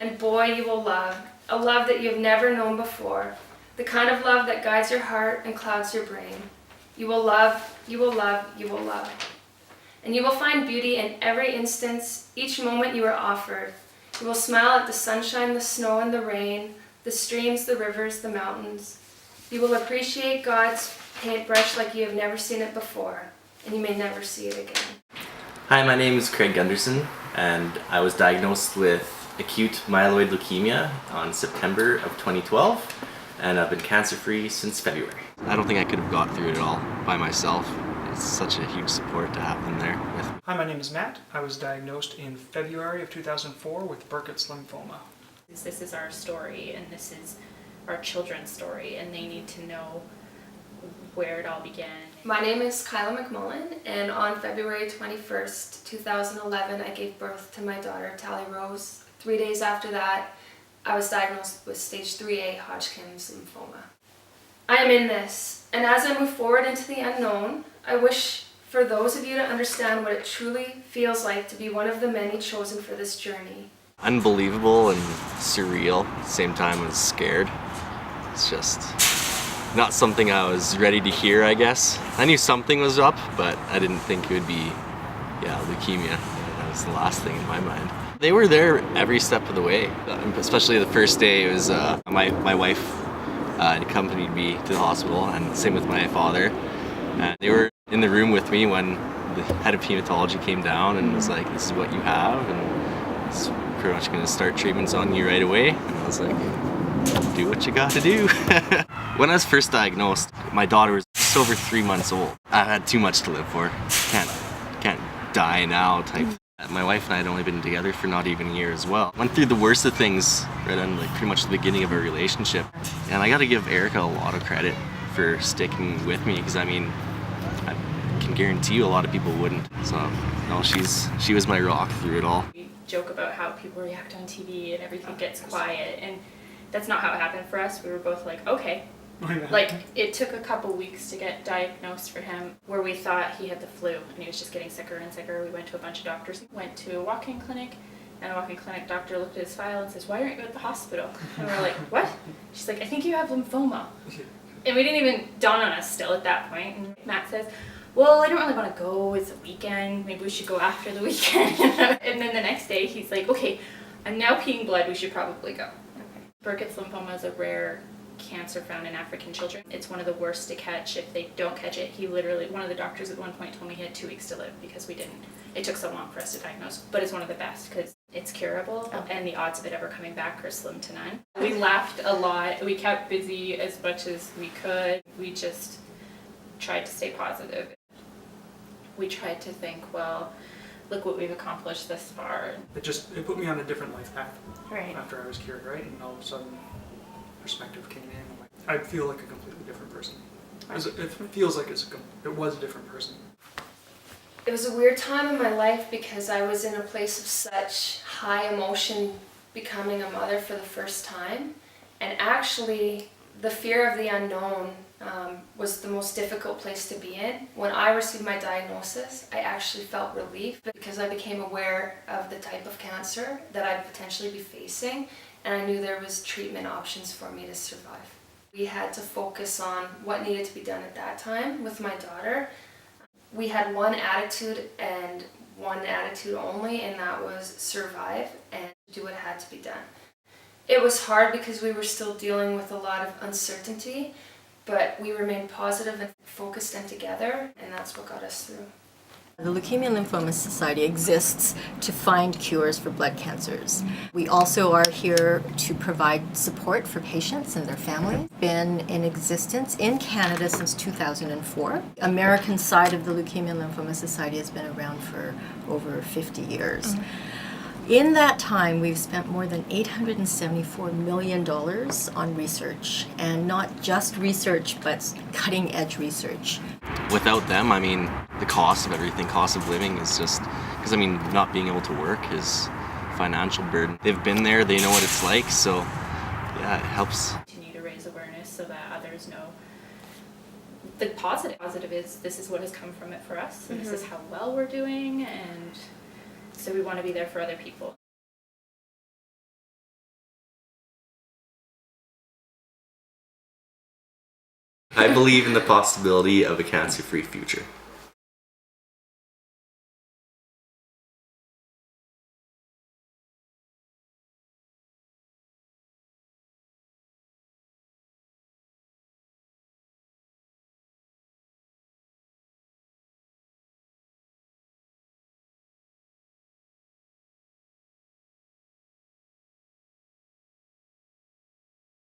And boy, you will love, a love that you have never known before, the kind of love that guides your heart and clouds your brain. You will love, you will love, you will love. And you will find beauty in every instance, each moment you are offered. You will smile at the sunshine, the snow, and the rain, the streams, the rivers, the mountains. You will appreciate God's paintbrush like you have never seen it before, and you may never see it again. Hi, my name is Craig Gunderson, and I was diagnosed with acute myeloid leukemia on September of 2012, and I've been cancer-free since February. I don't think I could have got through it all by myself. It's such a huge support to have them there with me. Hi, my name is Matt. I was diagnosed in February of 2004 with Burkitt's lymphoma. This is our story, and this is our children's story, and they need to know where it all began. My name is Kyla McMullen, and on February 21st, 2011, I gave birth to my daughter, Tally Rose. 3 days after that, I was diagnosed with stage 3A Hodgkin's lymphoma. I am in this, and as I move forward into the unknown, I wish for those of you to understand what it truly feels like to be one of the many chosen for this journey. Unbelievable and surreal at the same time as scared. It's just not something I was ready to hear, I guess. I knew something was up, but I didn't think it would be, leukemia. That was the last thing in my mind. They were there every step of the way, especially the first day. It was my wife accompanied me to the hospital, and same with my father. And they were in the room with me when the head of hematology came down and was like, "This is what you have, and it's pretty much going to start treatments on you right away." And I was like, "Do what you got to do." When I was first diagnosed, my daughter was just over 3 months old. I had too much to live for. Can't die now type. My wife and I had only been together for not even a year as well. Went through the worst of things right on pretty much the beginning of our relationship. And I got to give Erica a lot of credit for sticking with me, because I can guarantee you a lot of people wouldn't. So no, she was my rock through it all. We joke about how people react on TV and everything gets quiet, and that's not how it happened for us. We were both like, okay. Like, it took a couple weeks to get diagnosed for him, where we thought he had the flu and he was just getting sicker and sicker. We went to a bunch of doctors, went to a walk-in clinic, and a walk-in clinic doctor looked at his file and says, "Why aren't you at the hospital?" And we're like, "What?" She's like, "I think you have lymphoma." And we didn't even dawn on us still at that point. And Matt says, "Well, I don't really want to go. It's a weekend. Maybe we should go after the weekend." And then the next day he's like, "Okay, I'm now peeing blood. We should probably go." Okay. Burkitt's lymphoma is a rare cancer found in African children. It's one of the worst to catch. If they don't catch it, one of the doctors at one point told me he had 2 weeks to live because it took so long for us to diagnose. But it's one of the best because it's curable, and the odds of it ever coming back are slim to none. We laughed a lot. We kept busy as much as we could. We just tried to stay positive. We tried to think, well, look what we've accomplished this far. It put me on a different life path. Right. After I was cured, right? And all of a sudden, perspective came in. I feel like a completely different person. It feels like it was a different person. It was a weird time in my life because I was in a place of such high emotion, becoming a mother for the first time. And actually, the fear of the unknown was the most difficult place to be in. When I received my diagnosis, I actually felt relief because I became aware of the type of cancer that I'd potentially be facing, and I knew there was treatment options for me to survive. We had to focus on what needed to be done at that time with my daughter. We had one attitude and one attitude only, and that was survive and do what had to be done. It was hard because we were still dealing with a lot of uncertainty, but we remained positive and focused and together, and that's what got us through. The Leukemia and Lymphoma Society exists to find cures for blood cancers. We also are here to provide support for patients and their families. Been in existence in Canada since 2004. American side of the Leukemia and Lymphoma Society has been around for over 50 years. In that time, we've spent more than $874 million on research, and not just research, but cutting-edge research. Without them, the cost of everything, cost of living is just, because not being able to work is a financial burden. They've been there, they know what it's like, so yeah, it helps. Continue to raise awareness so that others know the positive. Positive is this is what has come from it for us, and this is how well we're doing, and so we want to be there for other people. I believe in the possibility of a cancer-free future.